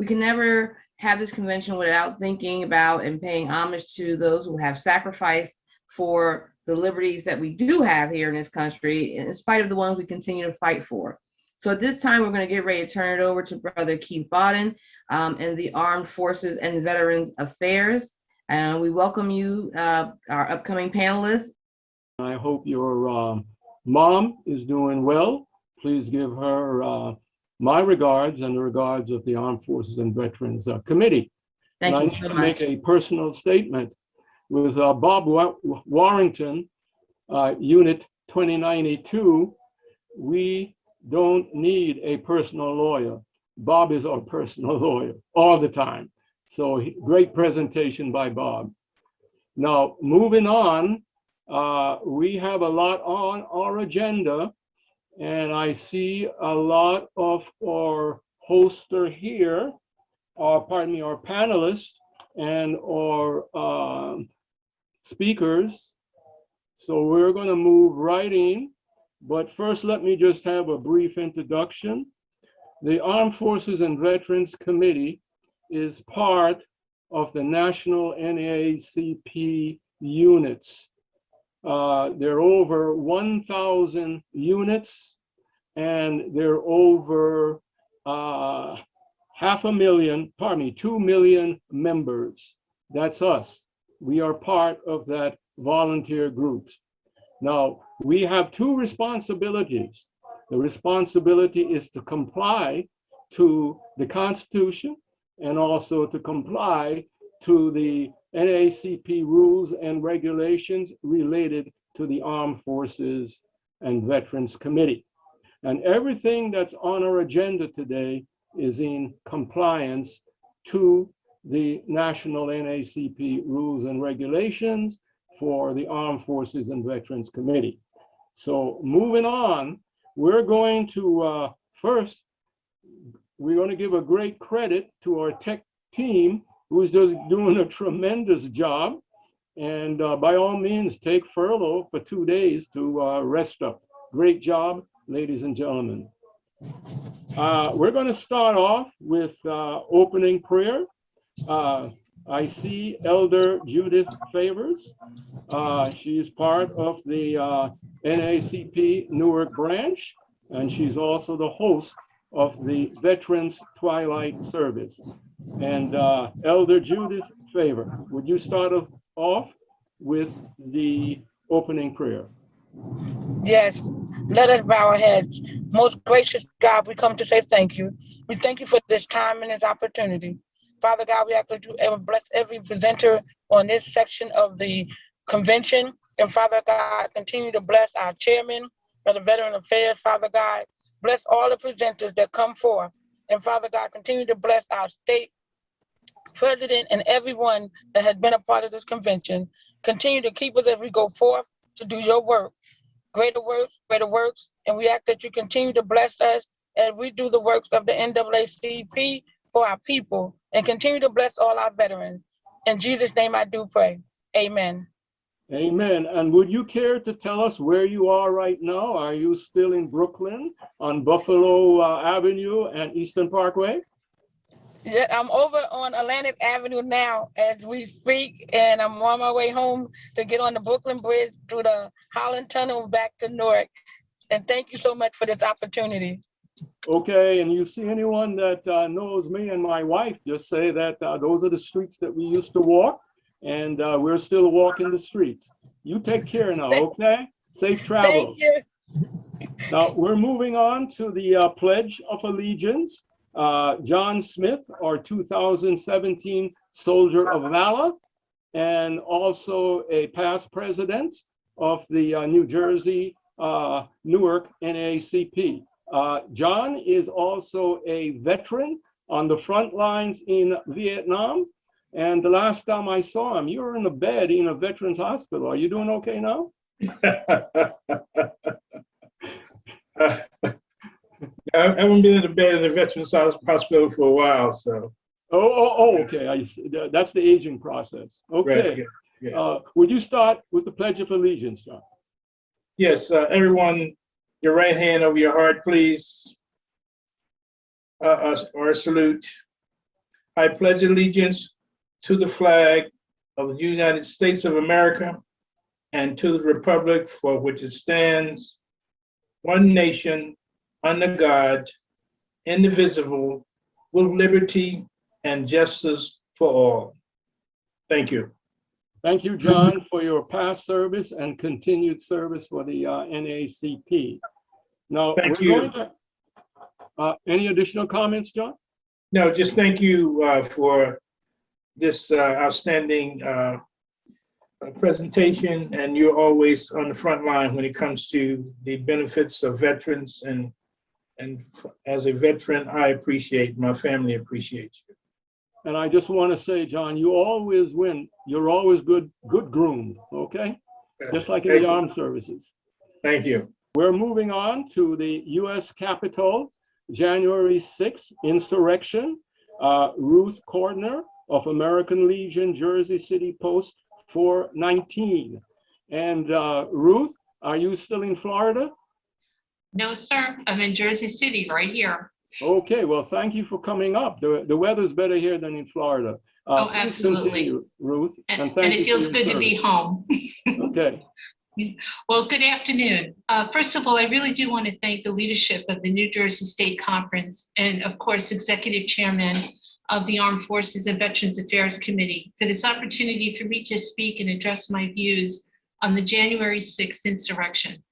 We can never have this convention without thinking about and paying homage to those who have sacrificed for the liberties that we do have here in this country, in spite of the ones we continue to fight for. So at this time, we're going to get ready to turn it over to Brother Keith Bodden and the Armed Forces and Veterans Affairs. And we welcome you, our upcoming panelists. I hope your mom is doing well. Please give her my regards and the regards of the Armed Forces and Veterans Committee. Thank you I so need to much. make a personal statement with Bob Warrington, Unit 2092. We don't need a personal lawyer. Bob is our personal lawyer all the time. So great presentation by Bob. Now, moving on, we have a lot on our agenda, and I see a lot of our hosts are here, our panelists and our speakers. So we're going to move right in. But first, let me just have a brief introduction. The Armed Forces and Veterans Committee is part of the national NAACP units. There are over 1,000 units, and there are over 2 million members. That's us. We are part of that volunteer group. Now, we have two responsibilities. The responsibility is to comply to the Constitution and also to comply to the NAACP rules and regulations related to the Armed Forces and Veterans Committee. And everything that's on our agenda today is in compliance to the national NAACP rules and regulations for the Armed Forces and Veterans Committee. So moving on, we're going to first, we're going to give a great credit to our tech team, who's just doing a tremendous job. And by all means, take furlough for 2 days to rest up. Great job, ladies and gentlemen. We're going to start off with opening prayer. I see Elder Judith Favors. She is part of the NAACP Newark branch, and she's also the host of the Veterans Twilight Service. And Elder Judith Favor, would you start us off with the opening prayer? Yes, let us bow our heads. Most gracious God, we come to say thank you. We thank you for this time and this opportunity. Father God, we ask that you ever bless every presenter on this section of the convention. And Father God, continue to bless our chairman of the Veteran Affairs. Father God, bless all the presenters that come forth. And Father God, continue to bless our state president and everyone that has been a part of this convention. Continue to keep us as we go forth to do your work. Greater works, greater works. And we ask that you continue to bless us as we do the works of the NAACP for our people, and continue to bless all our veterans. In Jesus' name I do pray. Amen. Amen. And would you care to tell us where you are right now? Are you still in Brooklyn on Buffalo Avenue and Eastern Parkway? Yeah, I'm over on Atlantic Avenue now as we speak, and I'm on my way home to get on the Brooklyn Bridge through the Holland Tunnel back to Newark. And thank you so much for this opportunity. Okay, and you see anyone that knows me and my wife, just say that those are the streets that we used to walk, and we're still walking the streets. You take care now, okay? Safe travel. Thank you. Now, we're moving on to the Pledge of Allegiance. John Smith, our 2017 Soldier of Valor, and also a past president of the New Jersey Newark NAACP. John is also a veteran on the front lines in Vietnam. And the last time I saw him, you were in a bed in a veterans hospital. Are you doing okay now? I haven't been in the bed in the veterans hospital for a while, so. Okay. That's the aging process. Okay. Right, yeah. Would you start with the Pledge of Allegiance, John? Yes, everyone, your right hand over your heart, please. Or salute. I pledge allegiance to the flag of the United States of America and to the republic for which it stands, one nation, under God, indivisible, with liberty and justice for all. Thank you. Thank you, John, for your past service and continued service for the NAACP. Now, Thank we're you. going to, any additional comments, John? No, just thank you for this outstanding presentation, and you're always on the front line when it comes to the benefits of veterans, and as a veteran, I appreciate, my family appreciates you. And I just want to say, John, you always win. You're always good groomed, okay? Just like in Thank the you. armed services. Thank you. We're moving on to the U.S. Capitol, January 6th, insurrection. Ruth Cordner of American Legion, Jersey City Post 419. And Ruth, are you still in Florida? No, sir. I'm in Jersey City right here. Okay, well, thank you for coming up. The weather's better here than in Florida. Oh, Please absolutely. continue, Ruth. And thank you it feels for your good to be service. home. Okay. Well, good afternoon. First of all, I really do want to thank the leadership of the New Jersey State Conference and, of course, Executive Chairman of the Armed Forces and Veterans Affairs Committee for this opportunity for me to speak and address my views on the January 6th insurrection.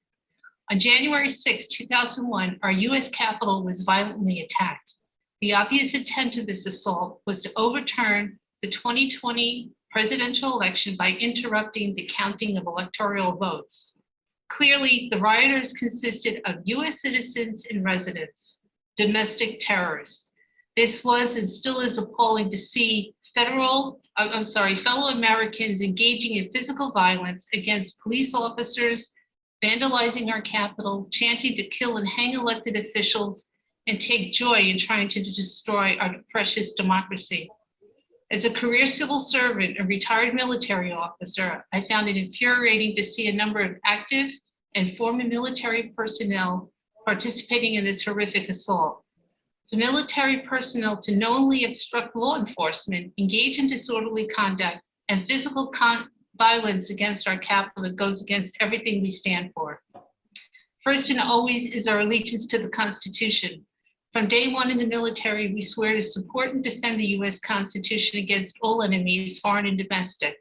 On January 6, 2001, our U.S. Capitol was violently attacked. The obvious intent of this assault was to overturn the 2020 presidential election by interrupting the counting of electoral votes. Clearly, the rioters consisted of U.S. citizens and residents, domestic terrorists. This was and still is appalling to see fellow Americans engaging in physical violence against police officers, vandalizing our Capitol, chanting to kill and hang elected officials, and take joy in trying to destroy our precious democracy. As a career civil servant and retired military officer, I found it infuriating to see a number of active and former military personnel participating in this horrific assault. For military personnel to knowingly obstruct law enforcement, engage in disorderly conduct, and physical violence against our Capitol goes against everything we stand for. First and always is our allegiance to the Constitution. From day one in the military, we swear to support and defend the U.S. Constitution against all enemies, foreign and domestic,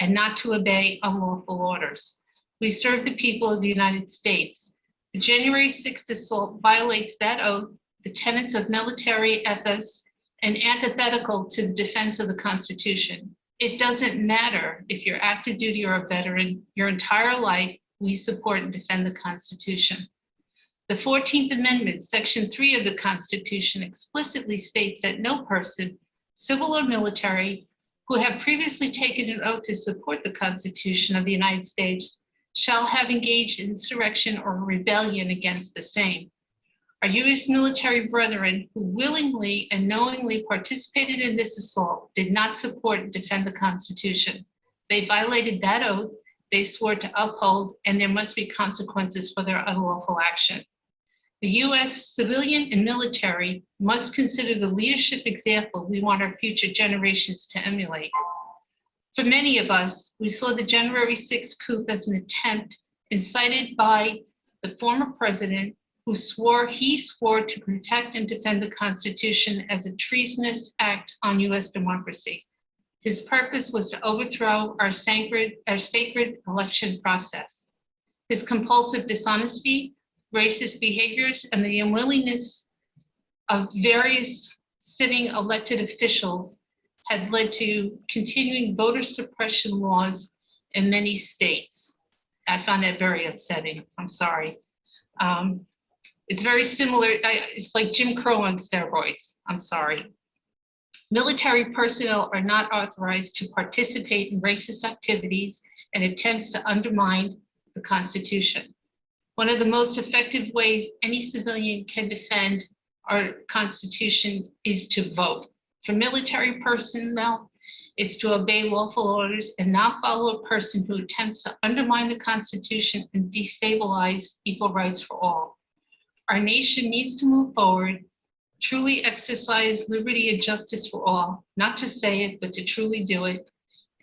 and not to obey unlawful orders. We serve the people of the United States. The January 6th assault violates that oath, the tenets of military ethics, and antithetical to the defense of the Constitution. It doesn't matter if you're active duty or a veteran, your entire life, we support and defend the Constitution. The 14th Amendment, Section 3 of the Constitution explicitly states that no person, civil or military, who have previously taken an oath to support the Constitution of the United States shall have engaged in insurrection or rebellion against the same. Our U.S. military brethren who willingly and knowingly participated in this assault did not support and defend the Constitution. They violated that oath they swore to uphold, and there must be consequences for their unlawful action. The U.S. civilian and military must consider the leadership example we want our future generations to emulate. For many of us, we saw the January 6th coup as an attempt incited by the former president who swore to protect and defend the Constitution as a treasonous act on U.S. democracy. His purpose was to overthrow our sacred election process. His compulsive dishonesty, racist behaviors, and the unwillingness of various sitting elected officials had led to continuing voter suppression laws in many states. I found that very upsetting. I'm sorry. It's very similar. It's like Jim Crow on steroids. I'm sorry. Military personnel are not authorized to participate in racist activities and attempts to undermine the Constitution. One of the most effective ways any civilian can defend our Constitution is to vote. For military personnel, it's to obey lawful orders and not follow a person who attempts to undermine the Constitution and destabilize equal rights for all. Our nation needs to move forward truly exercise liberty and justice for all, not to say it, but to truly do it.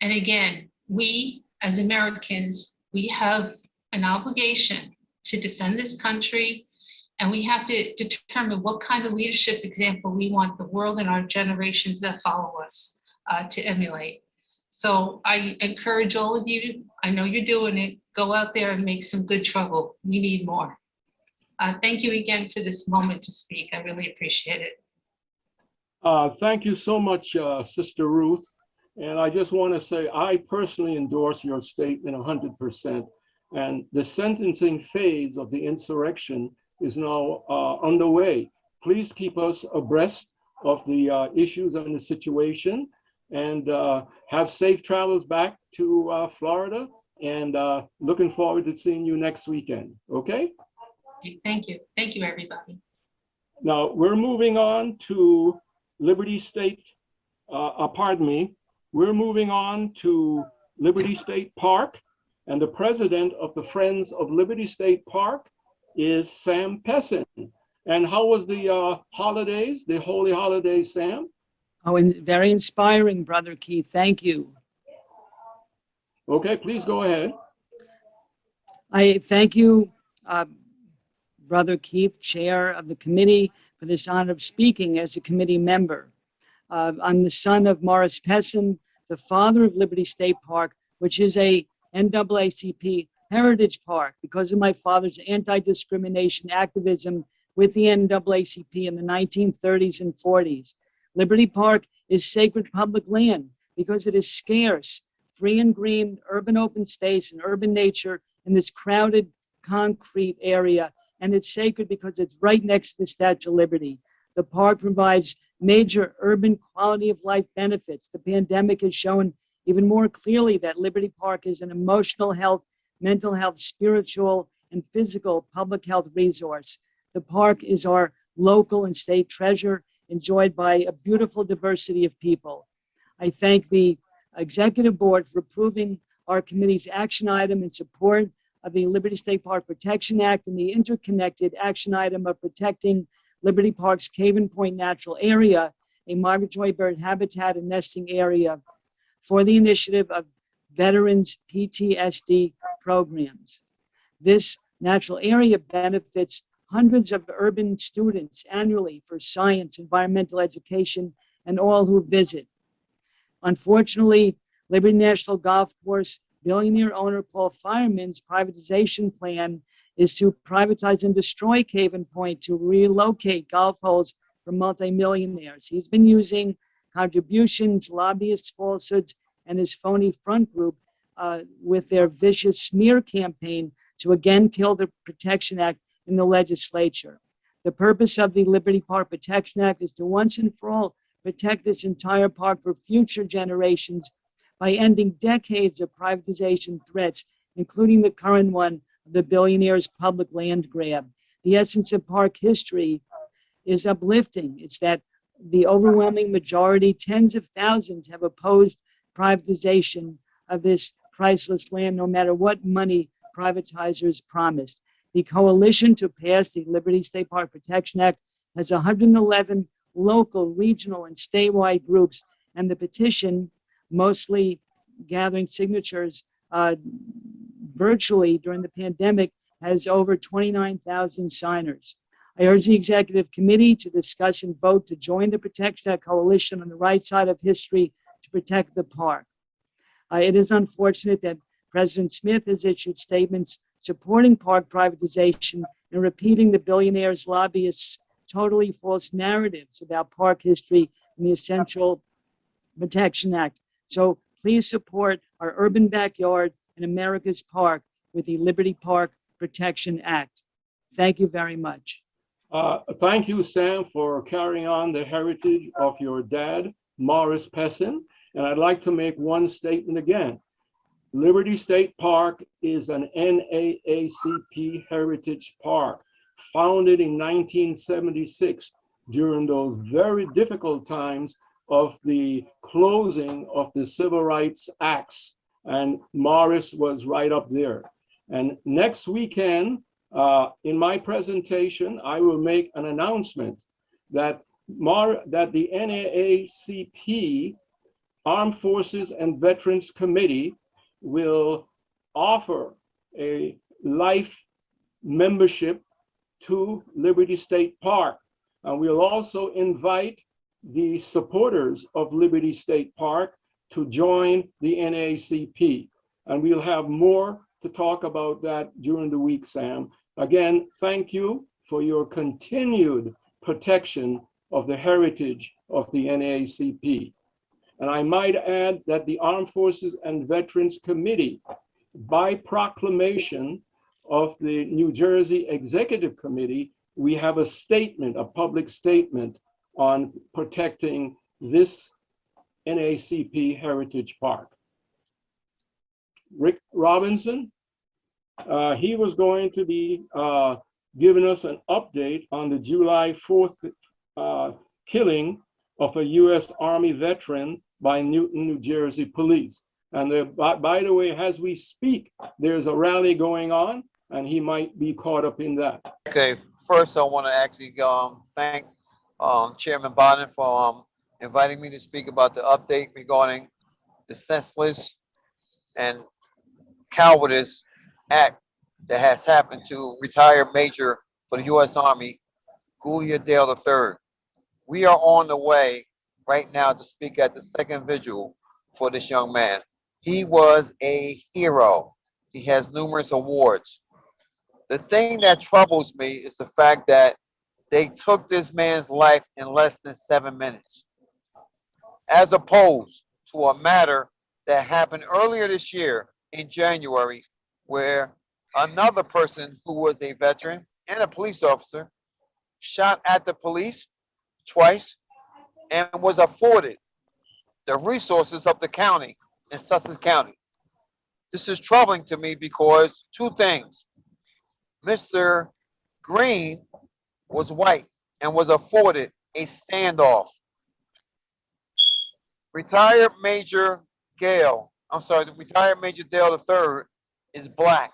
And again, we as Americans, we have an obligation to defend this country, and we have to determine what kind of leadership example we want the world and our generations that follow us to emulate. So I encourage all of you, I know you're doing it, go out there and make some good trouble. We need more. Thank you again for this moment to speak. I really appreciate it. Thank you so much, Sister Ruth. And I just want to say, I personally endorse your statement 100%. And the sentencing phase of the insurrection is now underway. Please keep us abreast of the issues and the situation, and have safe travels back to Florida, and looking forward to seeing you next weekend, okay? Thank you. Thank you, everybody. Now, we're moving on to Liberty State, we're moving on to Liberty State Park, and the president of the Friends of Liberty State Park is Sam Pessin. And how was the holidays, the holy holidays, Sam? Oh, and very inspiring, Brother Keith. Thank you. Okay, please go ahead. I thank you, Brother Keith, Chair of the committee, for this honor of speaking as a committee member. I'm the son of Morris Pessin, the father of Liberty State Park, which is a NAACP heritage park because of my father's anti-discrimination activism with the NAACP in the 1930s and 40s. Liberty Park is sacred public land because it is scarce, free and green, urban open space and urban nature in this crowded concrete area. And it's sacred because it's right next to the Statue of Liberty. The park provides major urban quality of life benefits. The pandemic has shown even more clearly that Liberty Park is an emotional health, mental health, spiritual, and physical public health resource. The park is our local and state treasure, enjoyed by a beautiful diversity of people. I thank the Executive Board for approving our committee's action item in support of the Liberty State Park Protection Act and the interconnected action item of protecting Liberty Park's Caven Point Natural Area, a migratory bird habitat and nesting area for the initiative of veterans PTSD programs. This natural area benefits hundreds of urban students annually for science, environmental education, and all who visit. Unfortunately, Liberty National Golf Course billionaire owner Paul Fireman's privatization plan is to privatize and destroy Caven Point to relocate golf holes for multimillionaires. He's been using contributions, lobbyists, falsehoods, and his phony front group with their vicious smear campaign to again kill the Protection Act in the legislature. The purpose of the Liberty Park Protection Act is to once and for all protect this entire park for future generations by ending decades of privatization threats, including the current one of the billionaire's public land grab. The essence of park history is uplifting. It's that the overwhelming majority, tens of thousands, have opposed privatization of this priceless land, no matter what money privatizers promised. The coalition to pass the Liberty State Park Protection Act has 111 local, regional, and statewide groups, and the petition, mostly gathering signatures virtually during the pandemic, has over 29,000 signers. I urge the Executive Committee to discuss and vote to join the Protection Act coalition on the right side of history to protect the park. It is unfortunate that President Smith has issued statements supporting park privatization and repeating the billionaires' lobbyists' totally false narratives about park history and the Essential Protection Act. So please support our urban backyard and America's park with the Liberty Park Protection Act. Thank you very much. Thank you, Sam, for carrying on the heritage of your dad, Morris Pessin. And I'd like to make one statement again. Liberty State Park is an NAACP heritage park founded in 1976 during those very difficult times of the closing of the Civil Rights Acts. And Morris was right up there. And next weekend, in my presentation, I will make an announcement that the NAACP Armed Forces and Veterans Committee will offer a life membership to Liberty State Park. And we'll also invite the supporters of Liberty State Park to join the NAACP. And we'll have more to talk about that during the week, Sam. Again, thank you for your continued protection of the heritage of the NAACP. And I might add that the Armed Forces and Veterans Committee, by proclamation of the New Jersey Executive Committee, we have a statement, a public statement on protecting this NAACP Heritage Park. Rick Robinson, he was going to be giving us an update on the July 4th killing of a U.S. Army veteran by Newton, New Jersey police. And by the way, as we speak, there's a rally going on, and he might be caught up in that. Okay, first I want to actually thank Chairman Bonin for inviting me to speak about the update regarding the senseless and cowardice act that has happened to retired Major for the U.S. Army, Gulia Dale III. We are on the way right now to speak at the second vigil for this young man. He was a hero. He has numerous awards. The thing that troubles me is the fact that they took this man's life in less than 7 minutes, as opposed to a matter that happened earlier this year in January, where another person who was a veteran and a police officer shot at the police twice and was afforded the resources of the county in Sussex County. This is troubling to me because two things. Mr. Green was white and was afforded a standoff. Retired Major Dale III is black.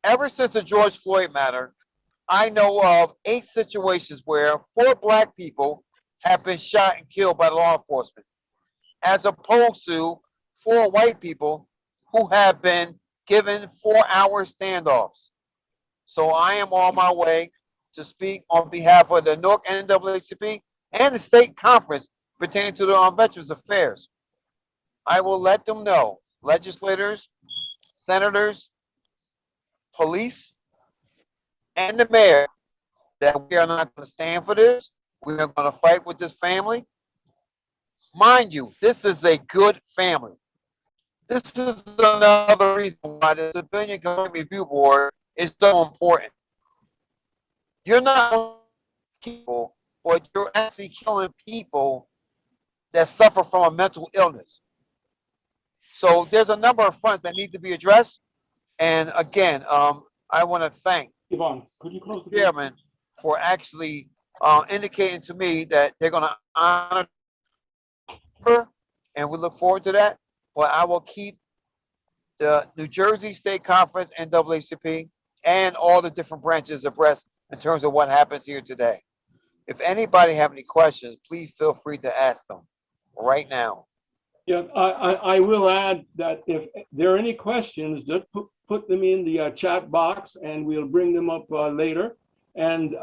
Ever since the George Floyd matter, I know of 8 situations where 4 black people have been shot and killed by law enforcement, as opposed to 4 white people who have been given 4-hour standoffs. So I am on my way to speak on behalf of the Newark NAACP and the state conference pertaining to the Veterans Affairs. I will let them know, legislators, senators, police, and the mayor, that we are not going to stand for this. We are going to fight with this family. Mind you, this is a good family. This is another reason why the Civilian Complaint Review Board is so important. You're not people, but you're actually killing people that suffer from a mental illness. So there's a number of fronts that need to be addressed. And again, I want to thank Yvonne, could you close the chairman for actually indicating to me that they're going to honor her, and we look forward to that. But I will keep the New Jersey State Conference, NAACP, and all the different branches abreast in terms of what happens here today. If anybody have any questions, please feel free to ask them right now. Yeah, I will add that if there are any questions, just put them in the chat box and we'll bring them up later. And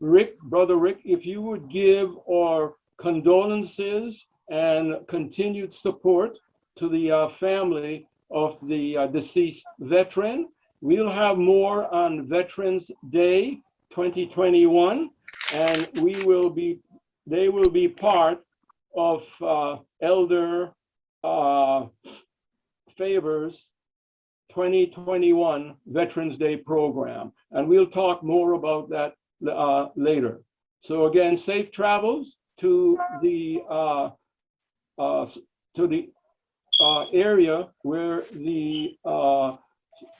Rick, Brother Rick, if you would give our condolences and continued support to the family of the deceased veteran. We'll have more on Veterans Day 2021, and they will be part of Elder Favor's 2021 Veterans Day program, and we'll talk more about that later. So again, safe travels to the area where the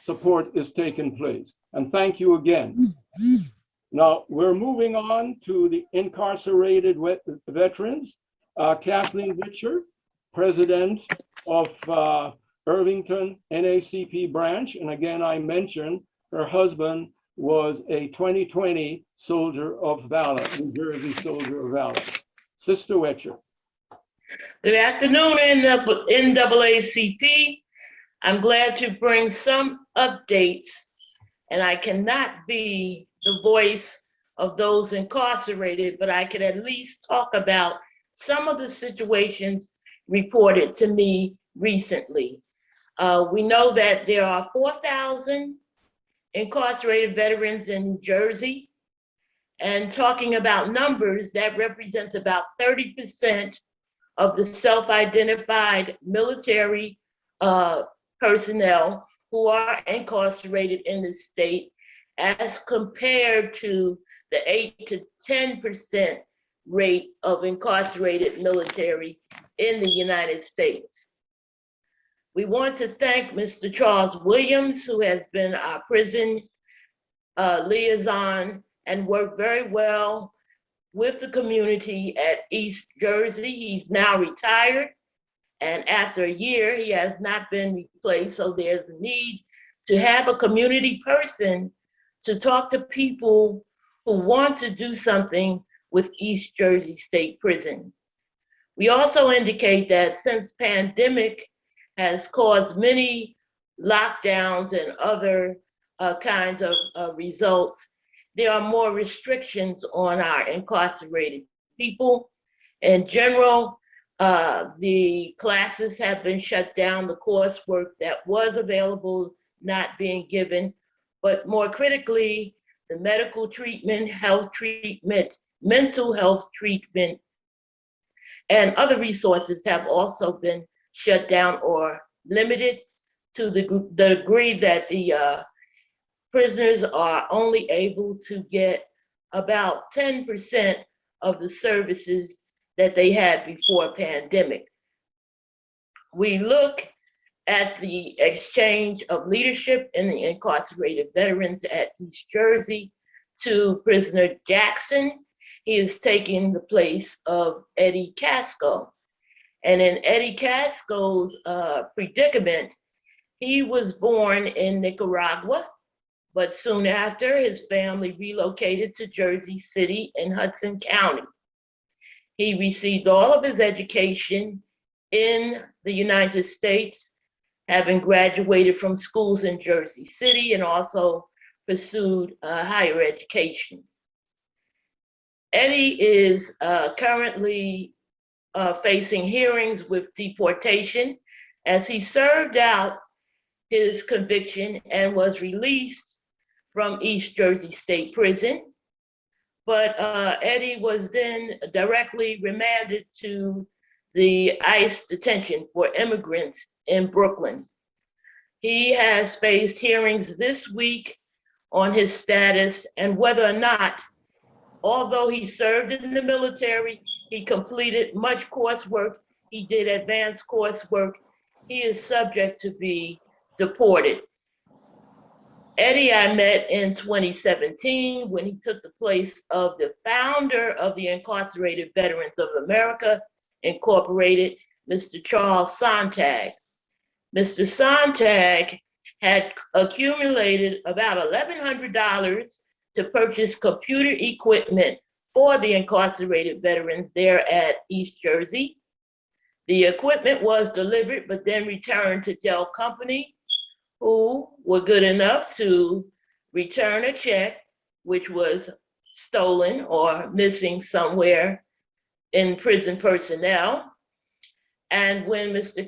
support is taking place. And thank you again. Now we're moving on to the incarcerated veterans. Kathleen Witcher, president of Irvington NAACP branch. And again, I mentioned her husband was a 2020 Soldier of Valor, New Jersey Soldier of Valor. Sister Wetcher. Good afternoon, NAACP. I'm glad to bring some updates, and I cannot be the voice of those incarcerated, but I could at least talk about some of the situations reported to me recently. We know that there are 4,000 incarcerated veterans in New Jersey, and talking about numbers, that represents about 30% of the self-identified military personnel who are incarcerated in the state, as compared to the 8 to 10% rate of incarcerated military in the United States. We want to thank Mr. Charles Williams, who has been our prison liaison and worked very well with the community at East Jersey. He's now retired, and after a year, he has not been replaced. So there's a need to have a community person to talk to people who want to do something with East Jersey State Prison. We also indicate that since pandemic has caused many lockdowns and other kinds of results, there are more restrictions on our incarcerated people. In general, the classes have been shut down, the coursework that was available not being given, but more critically, the medical treatment, health treatment, mental health treatment, and other resources have also been shut down or limited to the degree that the prisoners are only able to get about 10% of the services that they had before pandemic. We look at the exchange of leadership in the incarcerated veterans at East Jersey to prisoner Jackson. He is taking the place of Eddie Casco. And in Eddie Casco's predicament, he was born in Nicaragua, but soon after, his family relocated to Jersey City in Hudson County. He received all of his education in the United States, having graduated from schools in Jersey City, and also pursued higher education. Eddie is currently facing hearings with deportation as he served out his conviction and was released from East Jersey State Prison. But Eddie was then directly remanded to the ICE detention for immigrants in Brooklyn. He has faced hearings this week on his status and whether or not, although he served in the military, he completed much coursework, he did advanced coursework, he is subject to be deported. Eddie I met in 2017 when he took the place of the founder of the Incarcerated Veterans of America, Incorporated, Mr. Charles Sontag. Mr. Sontag had accumulated about $1,100 to purchase computer equipment for the incarcerated veterans there at East Jersey. The equipment was delivered, but then returned to Dell Company, who were good enough to return a check, which was stolen or missing somewhere in prison personnel. And when Mr.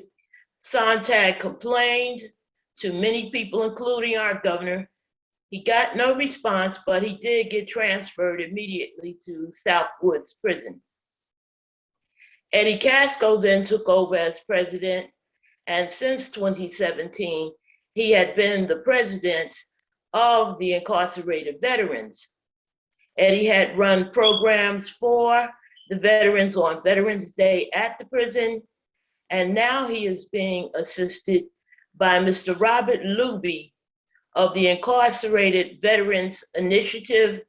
Sontag complained to many people, including our governor, he got no response, but he did get transferred immediately to Southwoods Prison. Eddie Casco then took over as president, and since 2017, he had been the president of the incarcerated veterans. Eddie had run programs for the veterans on Veterans Day at the prison, and now he is being assisted by Mr. Robert Luby of the Incarcerated Veterans Initiative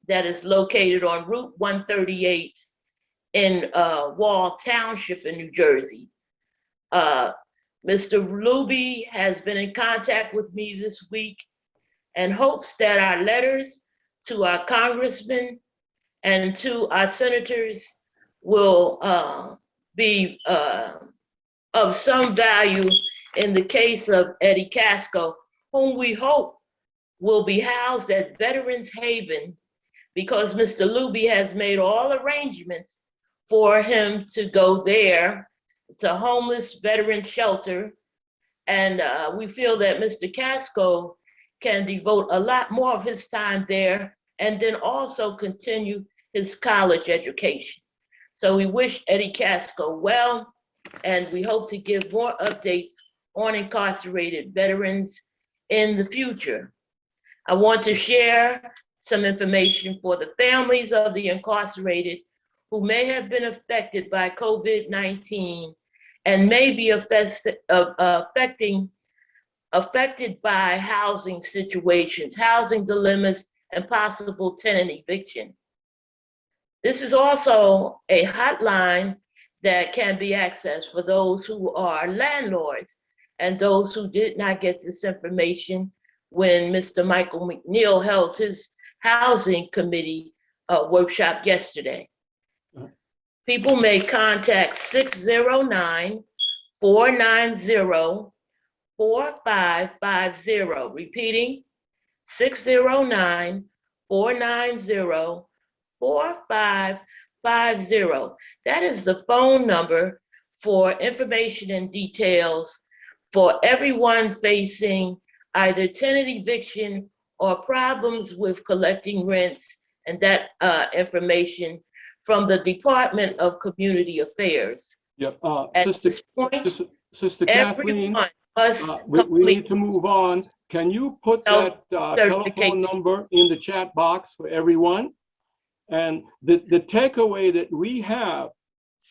that is located on Route 138 in Wall Township in New Jersey. Mr. Luby has been in contact with me this week and hopes that our letters to our congressmen and to our senators will be of some value in the case of Eddie Casco, whom we hope will be housed at Veterans Haven, because Mr. Luby has made all arrangements for him to go there. It's a homeless veteran shelter. And we feel that Mr. Casco can devote a lot more of his time there and then also continue his college education. So we wish Eddie Casco well, and we hope to give more updates on incarcerated veterans in the future. I want to share some information for the families of the incarcerated who may have been affected by COVID-19 and may be affected by housing situations, housing dilemmas, and possible tenant eviction. This is also a hotline that can be accessed for those who are landlords and those who did not get this information when Mr. Michael McNeil held his housing committee workshop yesterday. People may contact 609-490-4550. Repeating, 609-490-4550. That is the phone number for information and details for everyone facing either tenant eviction or problems with collecting rents, and that information from the Department of Community Affairs. Yep. At Sister, this point, Sister Kathleen, everyone must we need to move on. Can you put that telephone certification number in the chat box for everyone? And the takeaway that we have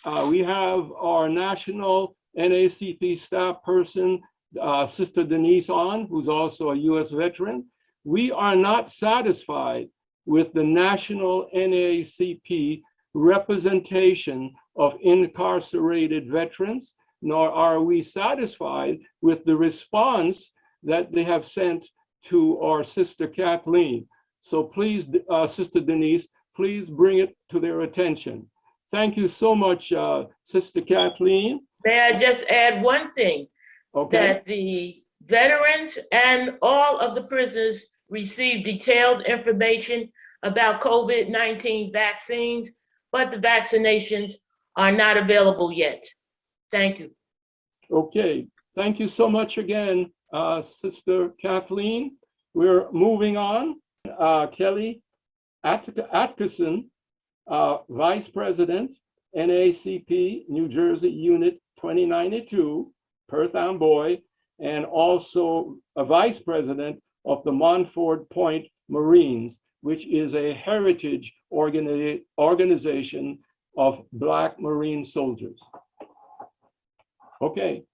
our national NAACP staff person, Sister Denise on, who's also a U.S. veteran. We are not satisfied with the national NAACP representation of incarcerated veterans, nor are we satisfied with the response that they have sent to our Sister Kathleen. So please, Sister Denise, please bring it to their attention. Thank you so much, Sister Kathleen. May I just add one thing? Okay. That the veterans and all of the prisoners receive detailed information about COVID-19 vaccines, but the vaccinations are not available yet. Thank you. Okay, thank you so much again, Sister Kathleen. We're moving on. Kelly Atkinson, Vice President, NAACP, New Jersey Unit 2092, Perth Amboy, and also a Vice President of the Montford Point Marines, which is a heritage organization of Black Marine soldiers. Okay.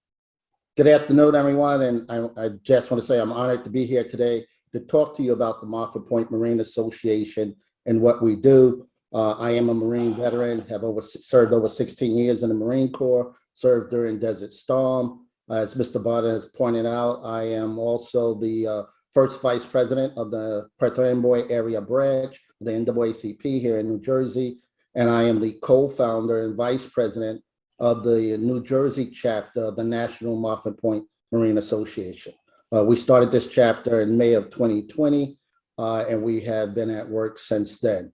Good afternoon, everyone, and I just want to say I'm honored to be here today to talk to you about the Montford Point Marine Association and what we do. I am a Marine veteran, have served over 16 years in the Marine Corps, served during Desert Storm. As Mr. Barton has pointed out, I am also the first Vice President of the Perth Amboy Area Branch of the NJSC here in New Jersey, and I am the co-founder and Vice President of the New Jersey chapter of the National Montford Point Marine Association. We started this chapter in May of 2020, and we have been at work since then.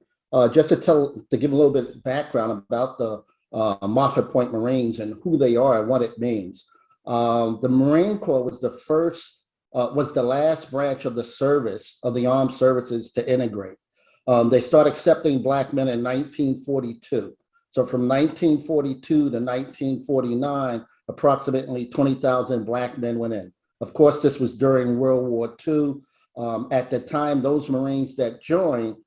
Just to give a little bit of background about the Montford Point Marines and who they are and what it means. The Marine Corps was the last branch of the service of the armed services to integrate. They started accepting Black men in 1942. So from 1942 to 1949, approximately 20,000 Black men went in. Of course, this was during World War II. At the time, those Marines that joined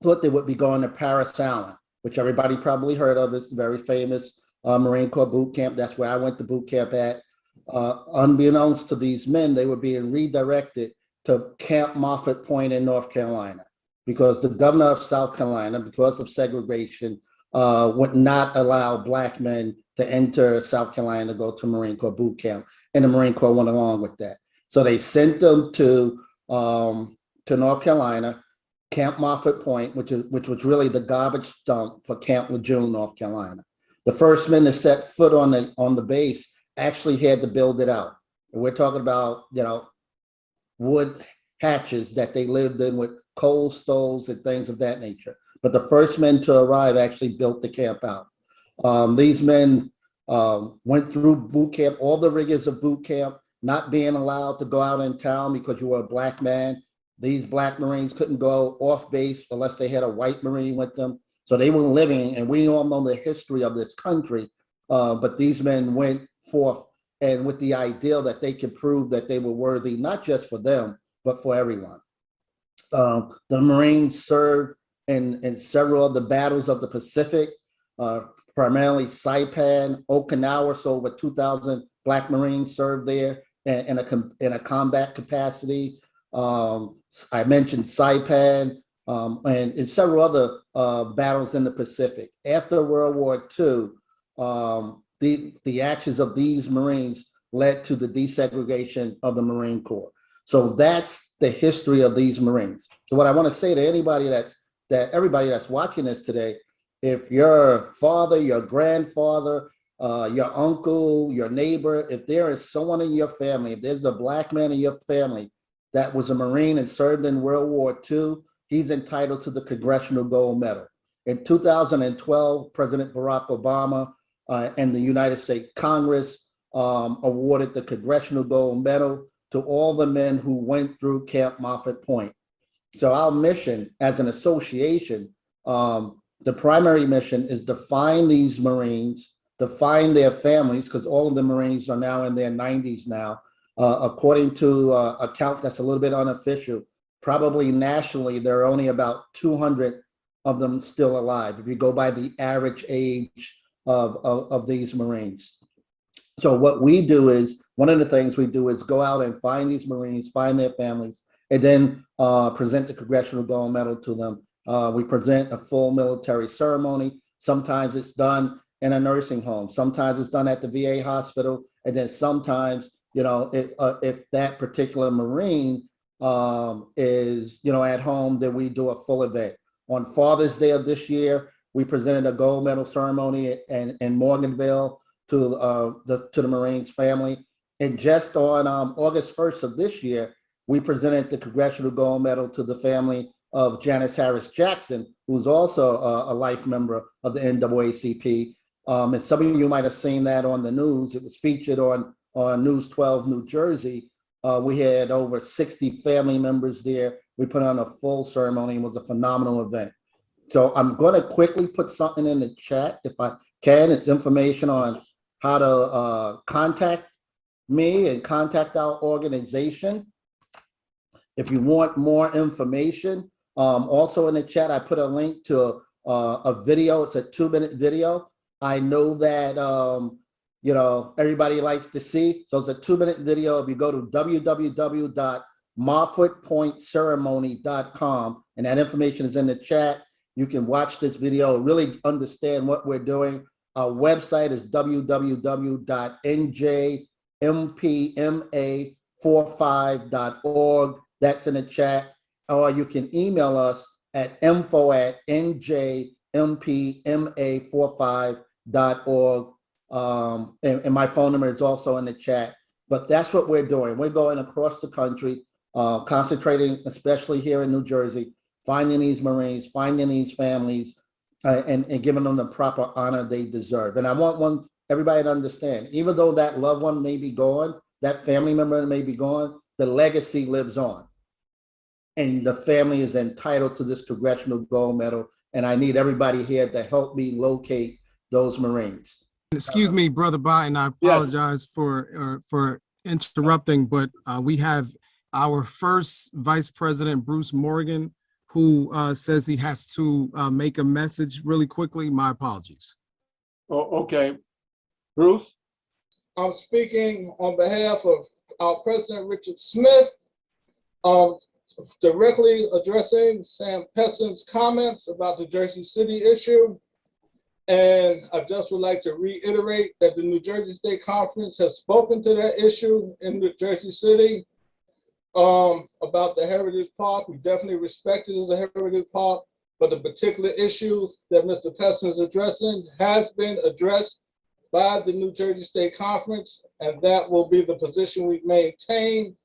thought they would be going to Paris Island, which everybody probably heard of. It's a very famous Marine Corps boot camp. That's where I went to boot camp at. Unbeknownst to these men, they were being redirected to Camp Moffett Point in North Carolina because the governor of South Carolina, because of segregation, would not allow Black men to enter South Carolina to go to Marine Corps boot camp, and the Marine Corps went along with that. So they sent them to to North Carolina, Camp Mosfet Point, which was really the garbage dump for Camp Lejeune, North Carolina. The first men to set foot on the base actually had to build it out. And we're talking about, wood hatches that they lived in with coal stoves and things of that nature. But the first men to arrive actually built the camp out. These men went through boot camp, all the rigors of boot camp, not being allowed to go out in town because you were a Black man. These Black Marines couldn't go off base unless they had a white Marine with them. So they were living, and we all know the history of this country, but these men went forth and with the ideal that they could prove that they were worthy, not just for them, but for everyone. The Marines served in several of the battles of the Pacific, primarily Saipan, Okinawa, so over 2,000 Black Marines served there in a combat capacity. I mentioned Saipan and in several other battles in the Pacific. After World War II, the actions of these Marines led to the desegregation of the Marine Corps. So that's the history of these Marines. So what I want to say to everybody that's watching this today, if your father, your grandfather, your uncle, your neighbor, if there is someone in your family, if there's a Black man in your family that was a Marine and served in World War II, he's entitled to the Congressional Gold Medal. In 2012, President Barack Obama and the United States Congress awarded the Congressional Gold Medal to all the men who went through Camp Mosfet Point. So our mission as an association, the primary mission is to find these Marines, to find their families, because all of the Marines are now in their 90s now. According to a count that's a little bit unofficial, probably nationally, there are only about 200 of them still alive, if you go by the average age of these Marines. So what we do is, one of the things we do is go out and find these Marines, find their families, and then present the Congressional Gold Medal to them. We present a full military ceremony. Sometimes it's done in a nursing home. Sometimes it's done at the VA hospital. And then sometimes, if that particular Marine is, at home, then we do a full event. On Father's Day of this year, we presented a gold medal ceremony in Morganville to the Marines family. And just on August 1st of this year, we presented the Congressional Gold Medal to the family of Janice Harris Jackson, who's also a life member of the NAACP. And some of you might have seen that on the news. It was featured on News 12 New Jersey. We had over 60 family members there. We put on a full ceremony. It was a phenomenal event. So I'm going to quickly put something in the chat if I can. It's information on how to contact me and contact our organization. If you want more information, also in the chat, I put a link to a video. It's a 2-minute video. I know that, everybody likes to see. So it's a 2-minute video. If you go to www.mosfetpointceremony.com, and that information is in the chat, you can watch this video, really understand what we're doing. Our website is www.njmpma45.org. That's in the chat. Or you can email us at info@njmpma45.org. And my phone number is also in the chat. But that's what we're doing. We're going across the country, concentrating, especially here in New Jersey, finding these Marines, finding these families, and giving them the proper honor they deserve. And I want everybody to understand, even though that loved one may be gone, that family member may be gone, the legacy lives on. And the family is entitled to this Congressional Gold Medal. And I need everybody here to help me locate those Marines. Excuse me, Brother Biden, I apologize for interrupting, but we have our first Vice President, Bruce Morgan, who says he has to make a message really quickly. My apologies. Oh, okay. Bruce? I'm speaking on behalf of our President Richard Smith, directly addressing Sam Pessim's comments about the Jersey City issue. And I just would like to reiterate that the New Jersey State Conference has spoken to that issue in New Jersey City. about the Heritage Park. We definitely respect it as a Heritage Park, but the particular issue that Mr. Peston is addressing has been addressed by the New Jersey State Conference, and that will be the position we maintain.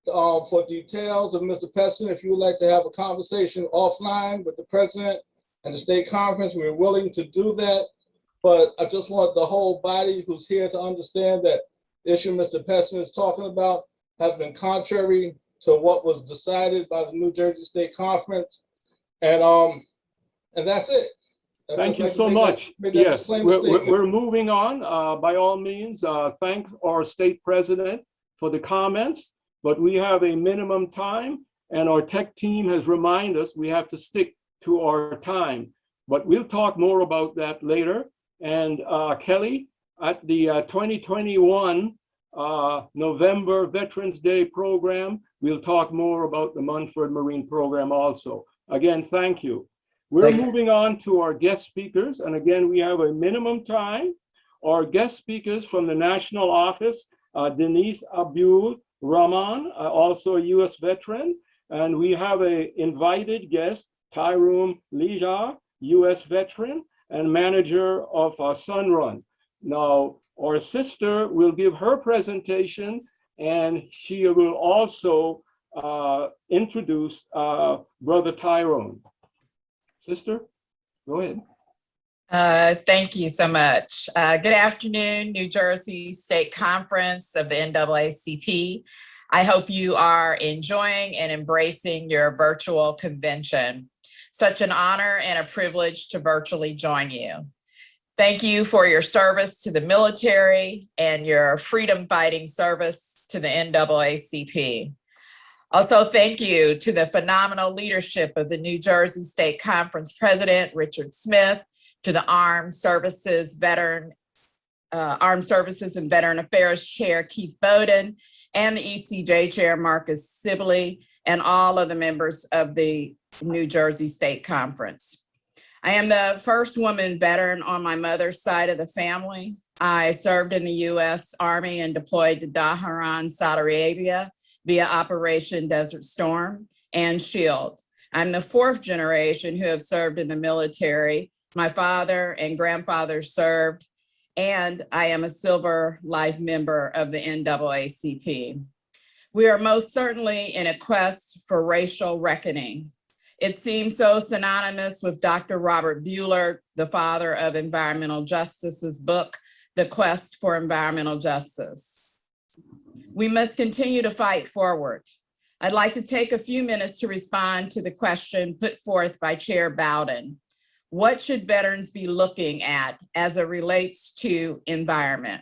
For details of Mr. Peston, if you would like to have a conversation offline with the president and the state conference, we're willing to do that. But I just want the whole body who's here to understand that the issue Mr. Peston is talking about has been contrary to what was decided by the New Jersey State Conference. And that's it. Thank you so much. Yes, we're moving on. By all means, thank our state president for the comments, but we have a minimum time and our tech team has reminded us we have to stick to our time. But we'll talk more about that later. And Kelly, at the 2021 November Veterans Day program, we'll talk more about the Munford Marine program also. Again, thank you. We're moving on to our guest speakers. And again, we have a minimum time. Our guest speakers from the national office, Denise Abdul Rahman, also a US veteran. And we have an invited guest, Tyrone Leja, US veteran and manager of Sunrun. Now, our sister will give her presentation and she will also introduce Brother Tyrone. Sister, go ahead. Thank you so much. Good afternoon, New Jersey State Conference of the NAACP. I hope you are enjoying and embracing your virtual convention. Such an honor and a privilege to virtually join you. Thank you for your service to the military and your freedom fighting service to the NAACP. Also, thank you to the phenomenal leadership of the New Jersey State Conference President, Richard Smith, to the Armed Services and Veteran Affairs Chair, Keith Bowden, and the ECJ Chair, Marcus Sibley, and all of the members of the New Jersey State Conference. I am the first woman veteran on my mother's side of the family. I served in the US Army and deployed to Dhahran, Saudi Arabia via Operation Desert Storm and SHIELD. I'm the fourth generation who have served in the military. My father and grandfather served, and I am a Silver Life member of the NAACP. We are most certainly in a quest for racial reckoning. It seems so synonymous with Dr. Robert Buehler, the father of environmental justice's book, The Quest for Environmental Justice. We must continue to fight forward. I'd like to take a few minutes to respond to the question put forth by Chair Bowden. What should veterans be looking at as it relates to environment?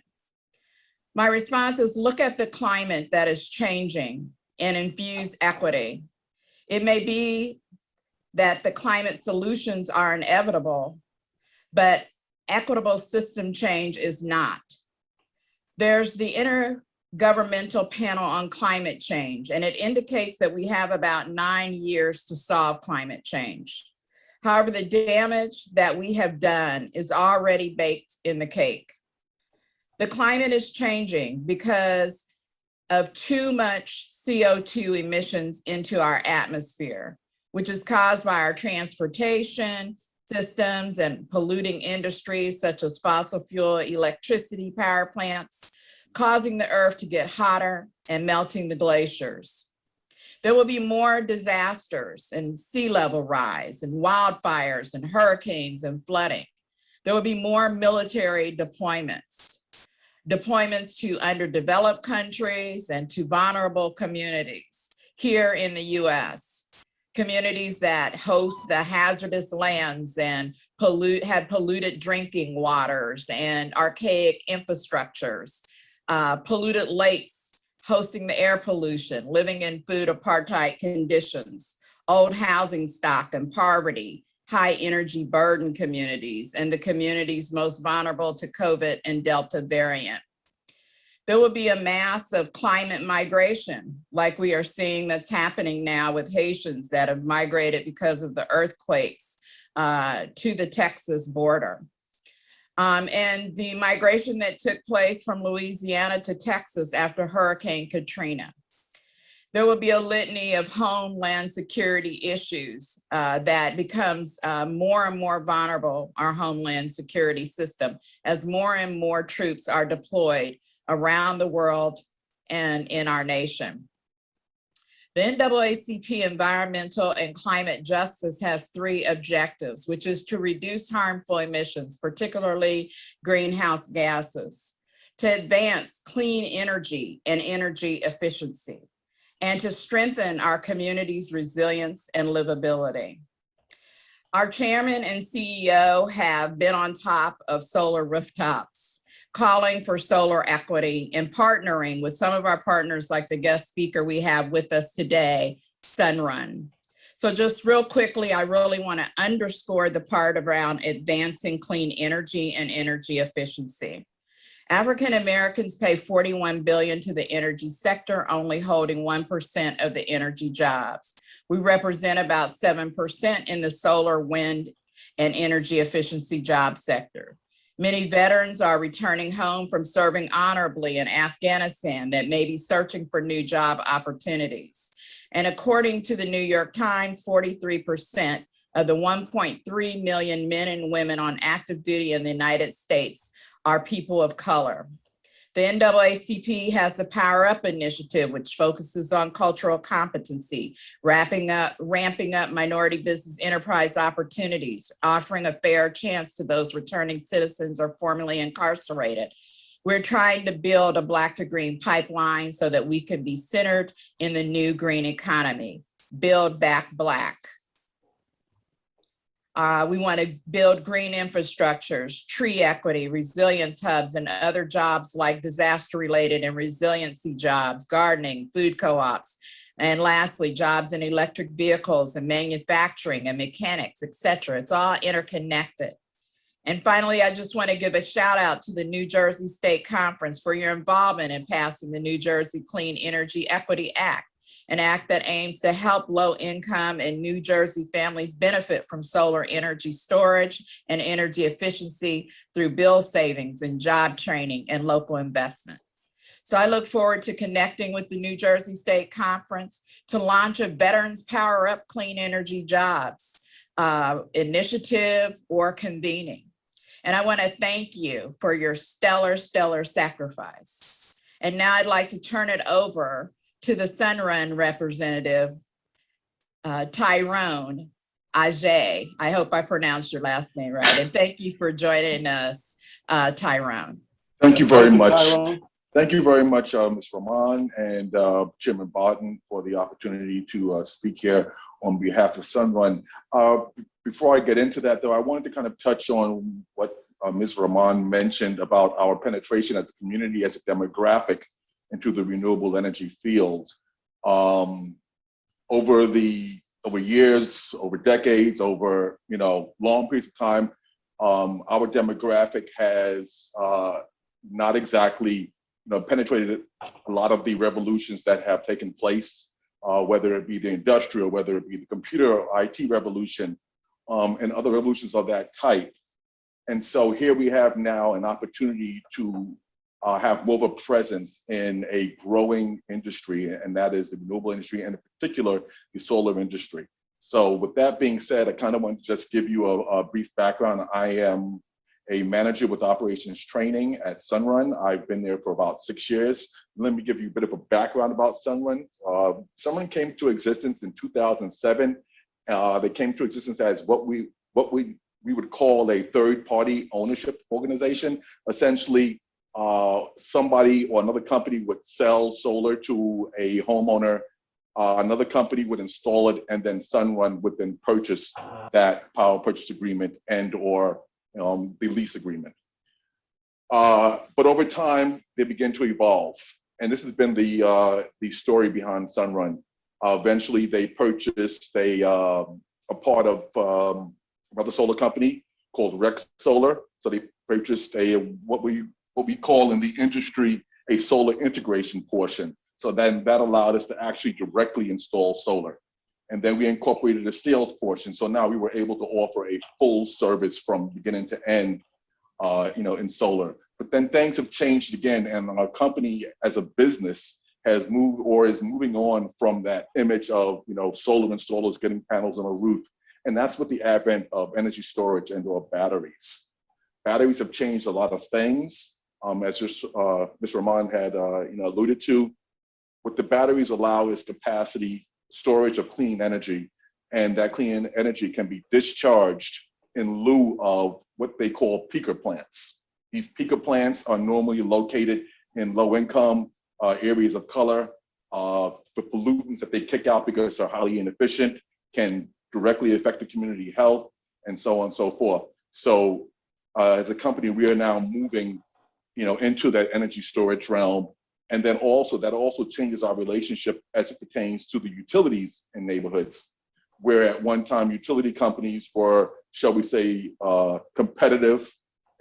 My response is look at the climate that is changing and infuse equity. It may be that the climate solutions are inevitable, but equitable system change is not. There's the Intergovernmental Panel on Climate Change, and it indicates that we have about 9 years to solve climate change. However, the damage that we have done is already baked in the cake. The climate is changing because of too much CO2 emissions into our atmosphere, which is caused by our transportation systems and polluting industries such as fossil fuel electricity power plants, causing the earth to get hotter and melting the glaciers. There will be more disasters and sea level rise and wildfires and hurricanes and flooding. There will be more military deployments to underdeveloped countries and to vulnerable communities here in the US. Communities that host the hazardous lands and had polluted drinking waters and archaic infrastructures, polluted lakes hosting the air pollution, living in food apartheid conditions, old housing stock and poverty, high energy burden communities, and the communities most vulnerable to COVID and Delta variant. There will be a mass of climate migration, like we are seeing that's happening now with Haitians that have migrated because of the earthquakes to the Texas border. And the migration that took place from Louisiana to Texas after Hurricane Katrina. There will be a litany of homeland security issues that becomes more and more vulnerable, our homeland security system, as more and more troops are deployed around the world and in our nation. The NAACP Environmental and Climate Justice has 3 objectives, which is to reduce harmful emissions, particularly greenhouse gases, to advance clean energy and energy efficiency, and to strengthen our community's resilience and livability. Our chairman and CEO have been on top of solar rooftops, calling for solar equity and partnering with some of our partners like the guest speaker we have with us today, Sunrun. So just real quickly, I really want to underscore the part around advancing clean energy and energy efficiency. African Americans pay $41 billion to the energy sector, only holding 1% of the energy jobs. We represent about 7% in the solar, wind, and energy efficiency job sector. Many veterans are returning home from serving honorably in Afghanistan that may be searching for new job opportunities. And according to the New York Times, 43% of the 1.3 million men and women on active duty in the United States are people of color. The NAACP has the Power Up initiative, which focuses on cultural competency, ramping up minority business enterprise opportunities, offering a fair chance to those returning citizens or formerly incarcerated. We're trying to build a Black to Green pipeline so that we can be centered in the new green economy. Build Back Black. We want to build green infrastructures, tree equity, resilience hubs, and other jobs like disaster-related and resiliency jobs, gardening, food co-ops, and lastly, jobs in electric vehicles and manufacturing and mechanics, et cetera. It's all interconnected. And finally, I just want to give a shout out to the New Jersey State Conference for your involvement in passing the New Jersey Clean Energy Equity Act, an act that aims to help low-income and New Jersey families benefit from solar energy storage and energy efficiency through bill savings and job training and local investment. So I look forward to connecting with the New Jersey State Conference to launch a Veterans Power Up Clean Energy Jobs initiative or convening. And I want to thank you for your stellar sacrifice. And now I'd like to turn it over to the Sunrun representative, Tyrone Ajay. I hope I pronounced your last name right. And thank you for joining us, Tyrone. Thank you very much. Tyrone. Thank you very much, Ms. Rahman and Chairman Barton for the opportunity to speak here on behalf of Sunrun. Before I get into that, though, I wanted to kind of touch on what Ms. Rahman mentioned about our penetration as a community, as a demographic, into the renewable energy field. Over years, over decades, over long periods of time, our demographic has not exactly penetrated a lot of the revolutions that have taken place, whether it be the industrial, whether it be the computer or IT revolution, and other revolutions of that type. And so here we have now an opportunity to have more of a presence in a growing industry, and that is the renewable industry, and in particular, the solar industry. So with that being said, I kind of want to just give you a brief background. I am a manager with operations training at Sunrun. I've been there for about 6 years. Let me give you a bit of a background about Sunrun. Sunrun came to existence in 2007. They came to existence as what we would call a third-party ownership organization. Essentially, somebody or another company would sell solar to a homeowner, another company would install it, and then Sunrun would then purchase that power purchase agreement and or the lease agreement. But over time, they begin to evolve. And this has been the story behind Sunrun. Eventually, they purchased a part of another solar company called Rex Solar. So they purchased what we call in the industry a solar integration portion. So then that allowed us to actually directly install solar. And then we incorporated a sales portion. So now we were able to offer a full service from beginning to end, in solar. But then things have changed again, and our company as a business has moved or is moving on from that image of, solar installers getting panels on a roof. And that's with the advent of energy storage and or batteries. Batteries have changed a lot of things. As Mr. Rahman had alluded to, what the batteries allow is capacity storage of clean energy, and that clean energy can be discharged in lieu of what they call peaker plants. These peaker plants are normally located in low-income areas of color. The pollutants that they kick out because they're highly inefficient can directly affect the community health, and so on and so forth. So as a company, we are now moving into that energy storage realm. And then also that also changes our relationship as it pertains to the utilities in neighborhoods, where at one time utility companies were, shall we say, competitive,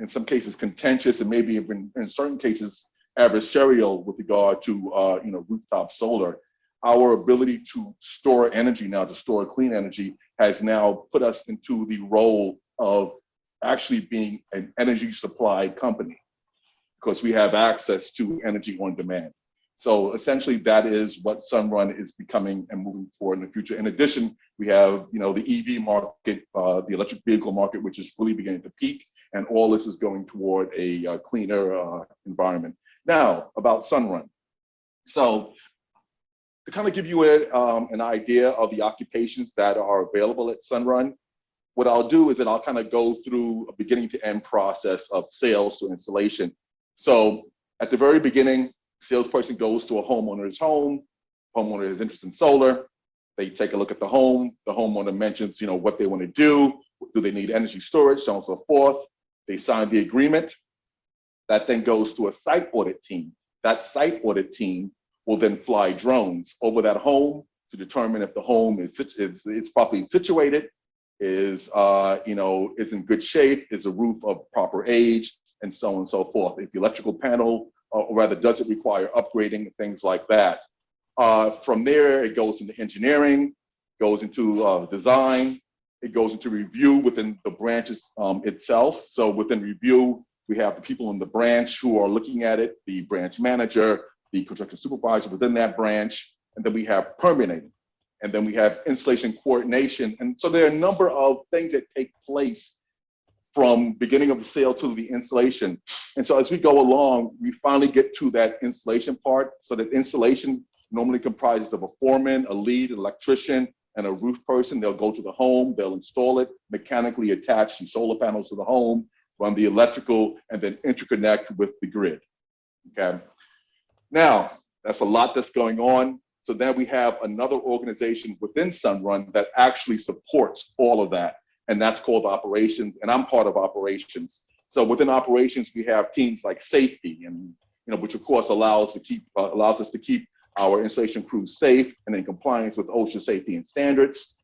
in some cases contentious, and maybe even in certain cases adversarial with regard to rooftop solar. Our ability to store energy now, to store clean energy, has now put us into the role of actually being an energy supply company, because we have access to energy on demand. So essentially that is what Sunrun is becoming and moving forward in the future. In addition, we have the EV market, the electric vehicle market, which is really beginning to peak, and all this is going toward a cleaner environment. Now, about Sunrun. So to kind of give you an idea of the occupations that are available at Sunrun, what I'll do is that I'll kind of go through a beginning to end process of sales to installation. So at the very beginning, salesperson goes to a homeowner's home. Homeowner is interested in solar. They take a look at the home. The homeowner mentions, what they want to do. Do they need energy storage, so on and so forth. They sign the agreement. That then goes to a site audit team. That site audit team will then fly drones over that home to determine if the home is properly situated, is in good shape, is a roof of proper age, and so on and so forth. Is the electrical panel, or rather, does it require upgrading, things like that. From there, it goes into engineering, goes into design, it goes into review within the branches itself. So within review, we have the people in the branch who are looking at it, the branch manager, the construction supervisor within that branch, and then we have permitting, and then we have installation coordination. And so there are a number of things that take place from beginning of the sale to the installation. And so as we go along, we finally get to that installation part. So that installation normally comprises of a foreman, a lead, an electrician, and a roof person. They'll go to the home, they'll install it, mechanically attach some solar panels to the home, run the electrical, and then interconnect with the grid, okay? Now, that's a lot that's going on. So then we have another organization within Sunrun that actually supports all of that, and that's called operations, and I'm part of operations. So within operations, we have teams like safety, and which of course allows us to keep our installation crews safe and in compliance with OSHA safety and standards.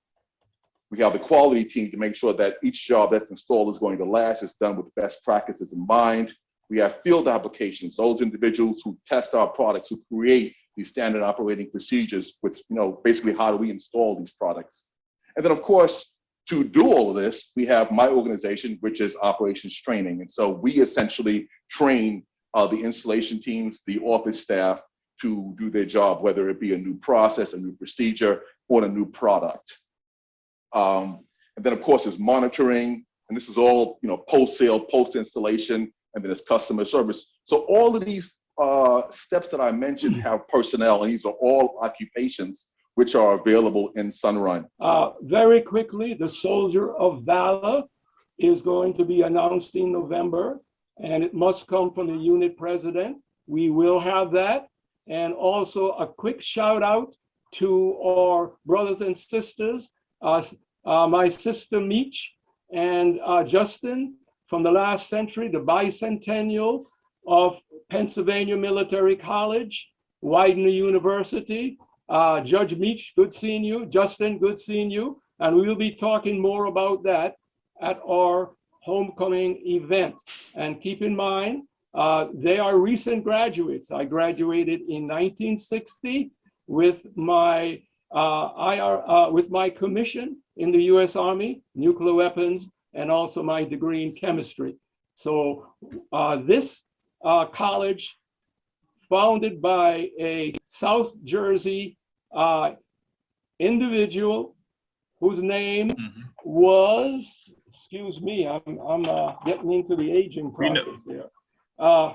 We have the quality team to make sure that each job that's installed is going to last. It's done with best practices in mind. We have field applications, those individuals who test our products, who create these standard operating procedures, which, basically how do we install these products. And then of course, to do all of this, we have my organization, which is operations training. And so we essentially train the installation teams, the office staff to do their job, whether it be a new process, a new procedure, or a new product. And then of course there's monitoring, and this is all, post-sale, post-installation, and then it's customer service. So all of these steps that I mentioned have personnel, and these are all occupations which are available in Sunrun. Very quickly, the Soldier of Valor is going to be announced in November, and it must come from the unit president. We will have that. And also a quick shout out to our brothers and sisters, my sister Meech and Justin from the last century, the bicentennial of Pennsylvania Military College, Widener University. Judge Meech, good seeing you. Justin, good seeing you. And we will be talking more about that at our homecoming event. And keep in mind, they are recent graduates. I graduated in 1960 with my with my commission in the U.S. Army, nuclear weapons, and also my degree in chemistry. So this college, founded by a South Jersey individual whose name was, excuse me, I'm getting into the aging process here.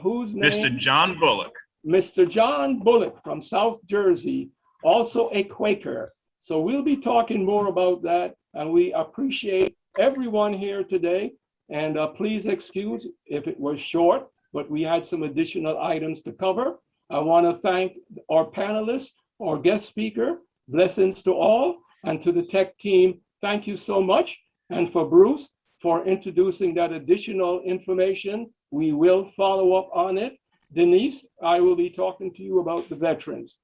Whose name? Mr. John Bullock. Mr. John Bullock from South Jersey, also a Quaker. So we'll be talking more about that, and we appreciate everyone here today. And please excuse if it was short, but we had some additional items to cover. I want to thank our panelists, our guest speaker, blessings to all, and to the tech team, thank you so much. And for Bruce, for introducing that additional information. We will follow up on it. Denise, I will be talking to you about the veterans.